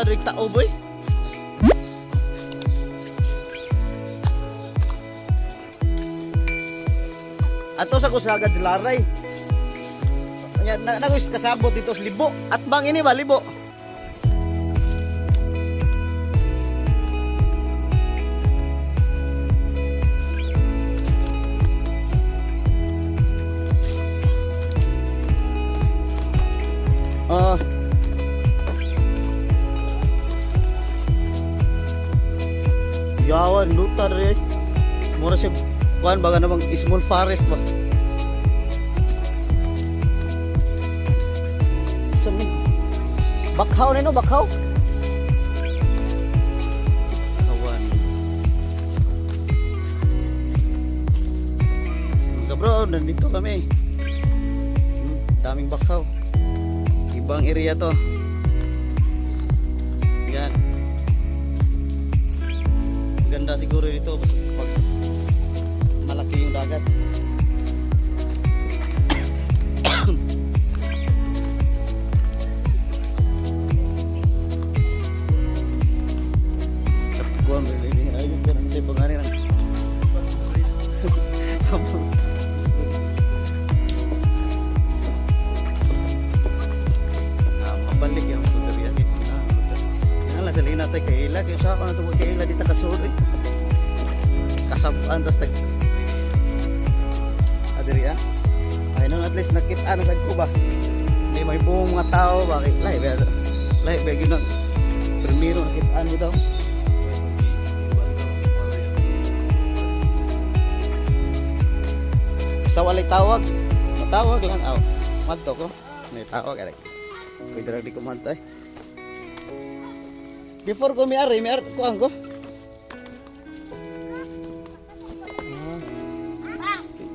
rin tao boy. Ato sa kusagad sa laray. Nagwis kasabot dito sa libo. At bang ini ba libo? Yawan lutar rin. Mura siya kuan baga namang small forest ba. Sami bakhaw na no, bakhaw. Awan. Mga bro, nandito kami. Daming bakhaw. Ibang area to. Yan. Ganda siguro dito pag malaki yung dagat. Tapos ayun ko nang sa pangari ng mabalik yung tutorial dito. Nala sa lina tayo kay Ila, kaya sa ako na tungkol kay Ila dito kasuri. Kasabaan tas tag adiri ah. Ay no, at least nakita na sa ko ba. Hindi may buong mga tao ba kay lahi ba gyud nang primero nakita mo daw. Sa walay tawag, matawag lang aw. Madto ko. May tawag ari. Pwede ra di ko mantay. Before ko mi ko angko.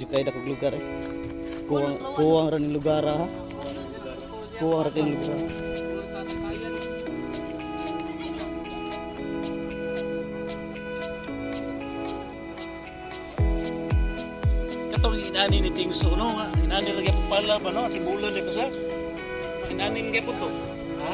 Kaya dah ke lugar kuang ran lugar ha. Kuang ran lugar. Katong inani ni Tingso no, inani lagi pala ba no, sibulan ni ko sa. Inani lagi po to. Ha?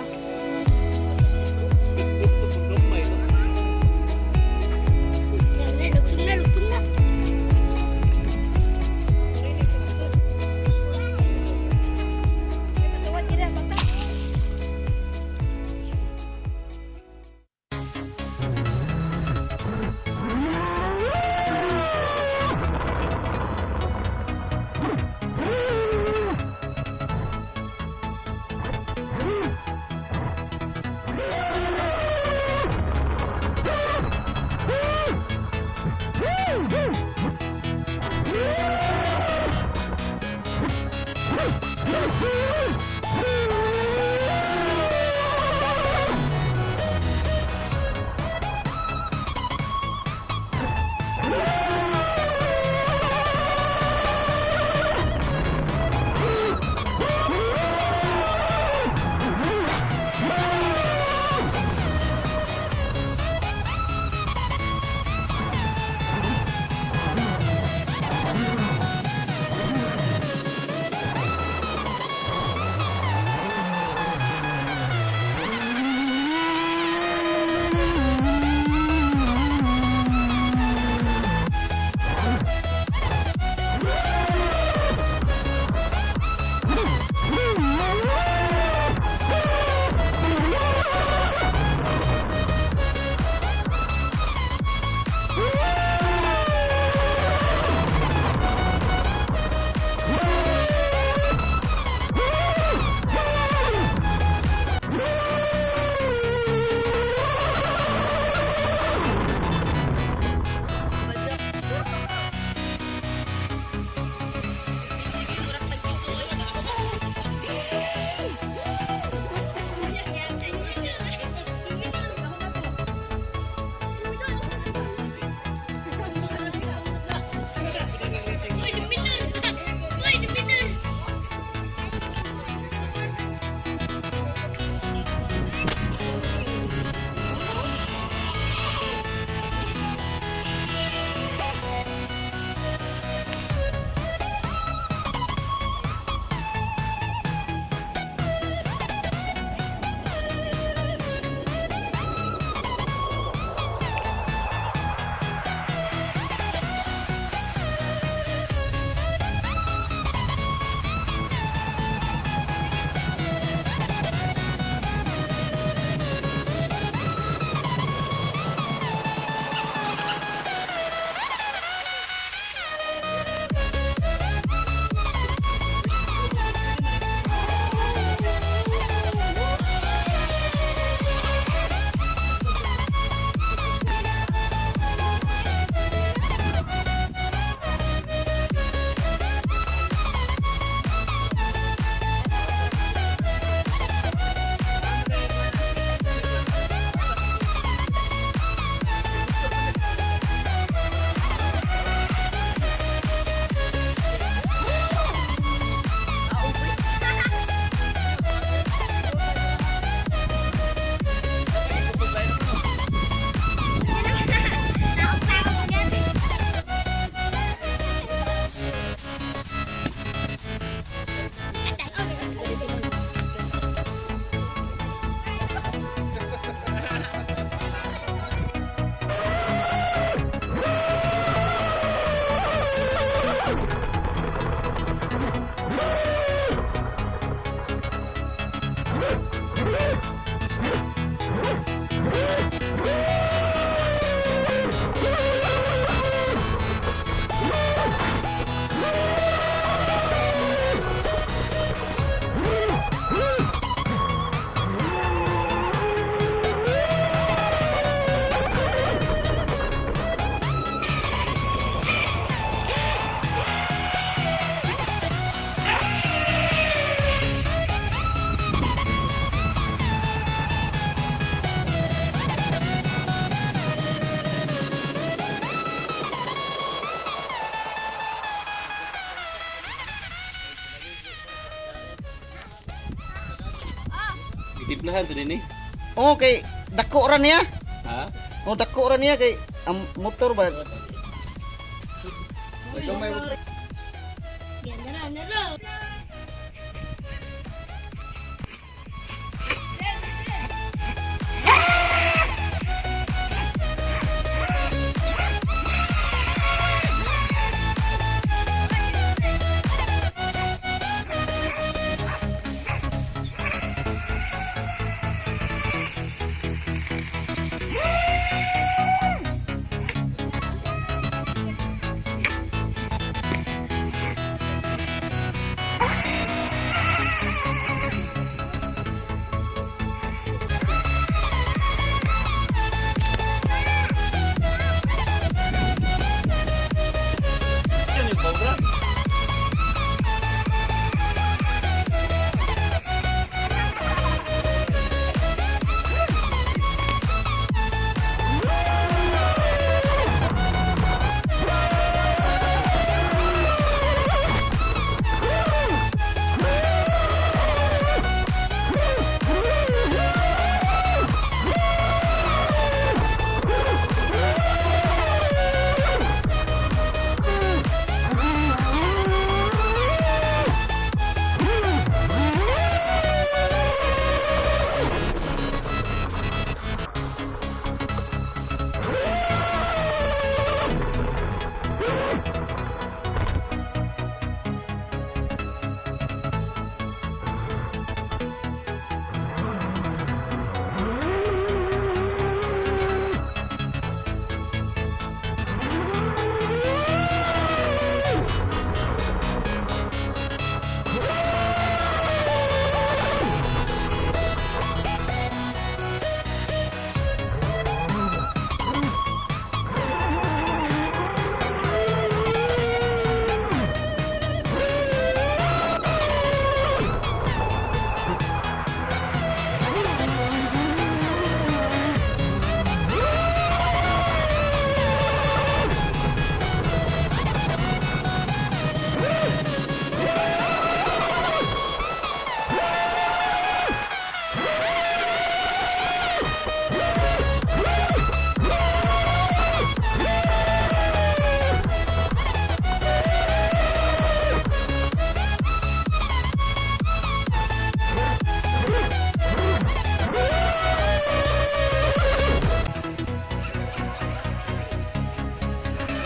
Gitnahan to din eh. Oh, kay dako ra niya. Ha? Oh, dako ra niya kay ang motor ba? Ikaw may... Ganda na. Yan yung cobra.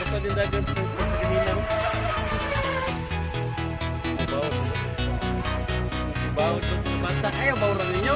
Ito din dagat sa kanina. Bawal sa basta ayaw bawal ninyo.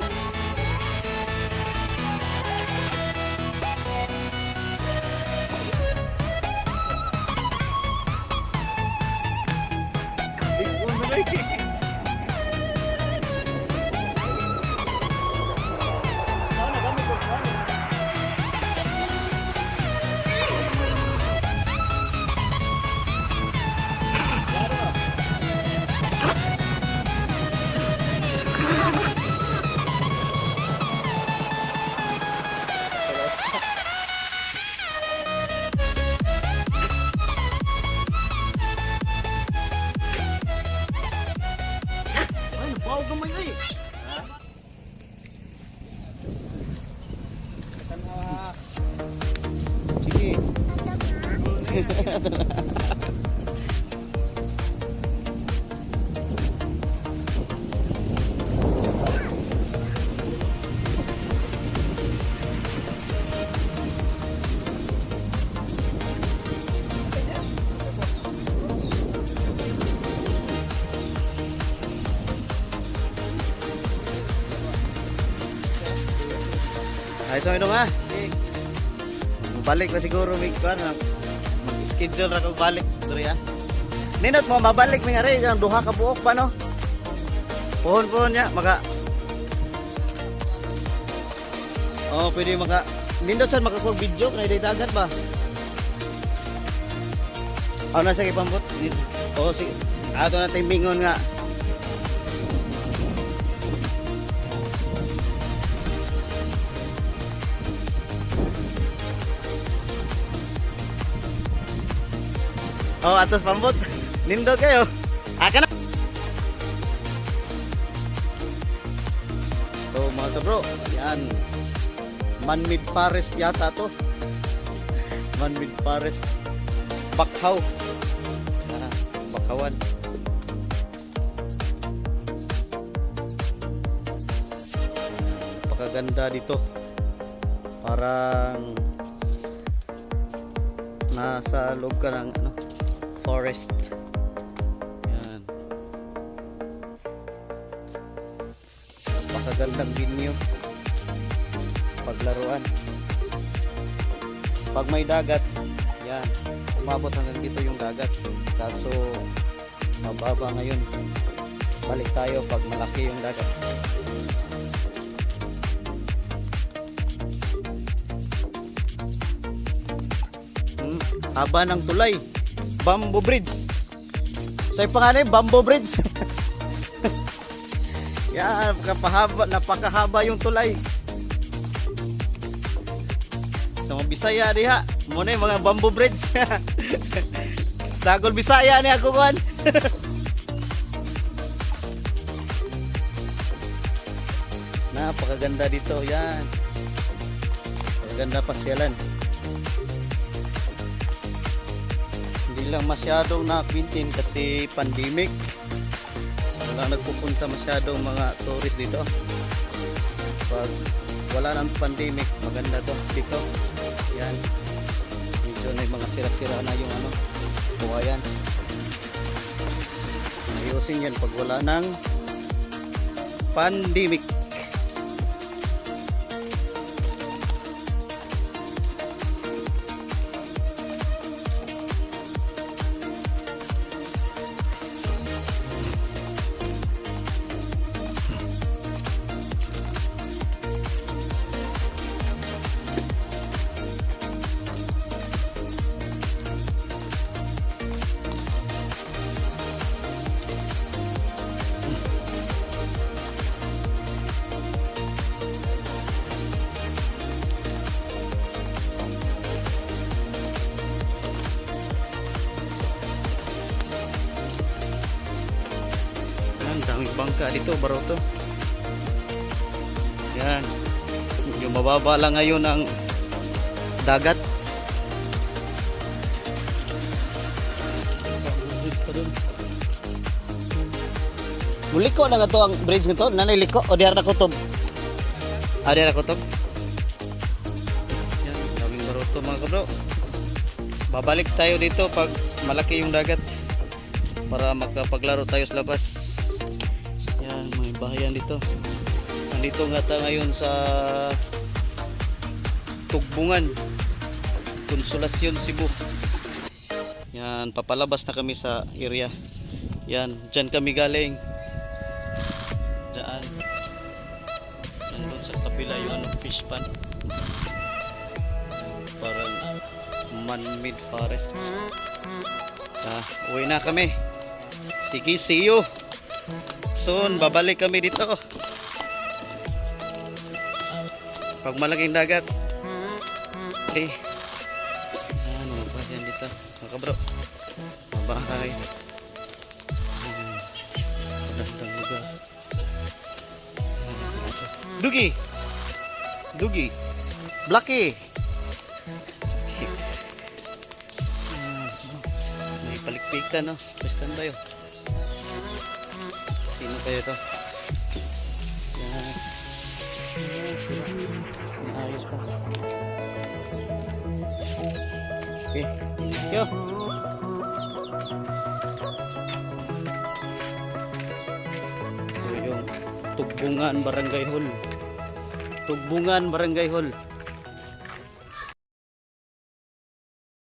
Wow, gamay ay. Sige. Ay, so ino nga. Balik na siguro mig kan mag-schedule ra kog balik diri ah. Ninot mo mabalik mi nga rin ang duha ka buok ba no? Pohon niya maka. Oh, pwede maka nindot sad makakog video kay day dagat ba. Ano sa ipambot? Oh, sige. Ato na timingon nga. Oh, atos pambot. Nindot kayo. Aka na. So, mga to bro. bro. Yan. Man-made forest yata to. Man-made forest. Bakhaw. Bakawan. Napakaganda dito. Parang nasa loob ka ng forest. Yan. Napakagandang venue. Paglaruan. Pag may dagat, yan, umabot hanggang dito yung dagat. Kaso mababa ngayon. Balik tayo pag malaki yung dagat. Haba ng tulay. Bamboo bridge. Sa pangalan, bamboo bridge. Yan, napakahaba yung tulay. Sa mga Bisaya diha, muna yung mga bamboo bridge. Sagol Bisaya ni ako kuan. Napakaganda dito, yan. Napakaganda pasyalan. Hindi lang masyadong na-maintain kasi pandemic. Wala nagpupunta masyadong mga tourist dito. Pag wala nang pandemic, maganda to dito. Yan. Dito na yung mga sira-sira na yung buhayan. Ayusin yan pag wala nang pandemic. Daming bangka dito, baro to. Yan. Yung mababa lang ngayon ang dagat. Muliko na nga to ang bridge nito. Nanay liko o diyan na kutob. Diyan na kutob. Yan, daming baro to mga kabro. Babalik tayo dito pag malaki yung dagat para magkapaglaro tayo sa labas. May bahayan dito. Nandito nga tayo ngayon sa Tugbongan, Konsolasyon, Cebu. Yan, papalabas na kami sa area. Yan, dyan kami galing. Dyan. Yan doon sa kabila yung fish pan. Parang man-made forest. Uwi na kami. Sige, see you. Soon, babalik kami dito. Pag malaking dagat. Okay. Ano ba yan dito? Mga kabro. Mabahay. Magandang lugar. Dugi! Dugi! Blacky! May palikpikan, no? Pastan tayo. Sino kayo to? Yan. Ayos pa. Okay. Yo. Ito yung Tugbongan Barangay Hall. Tugbongan Barangay Hall.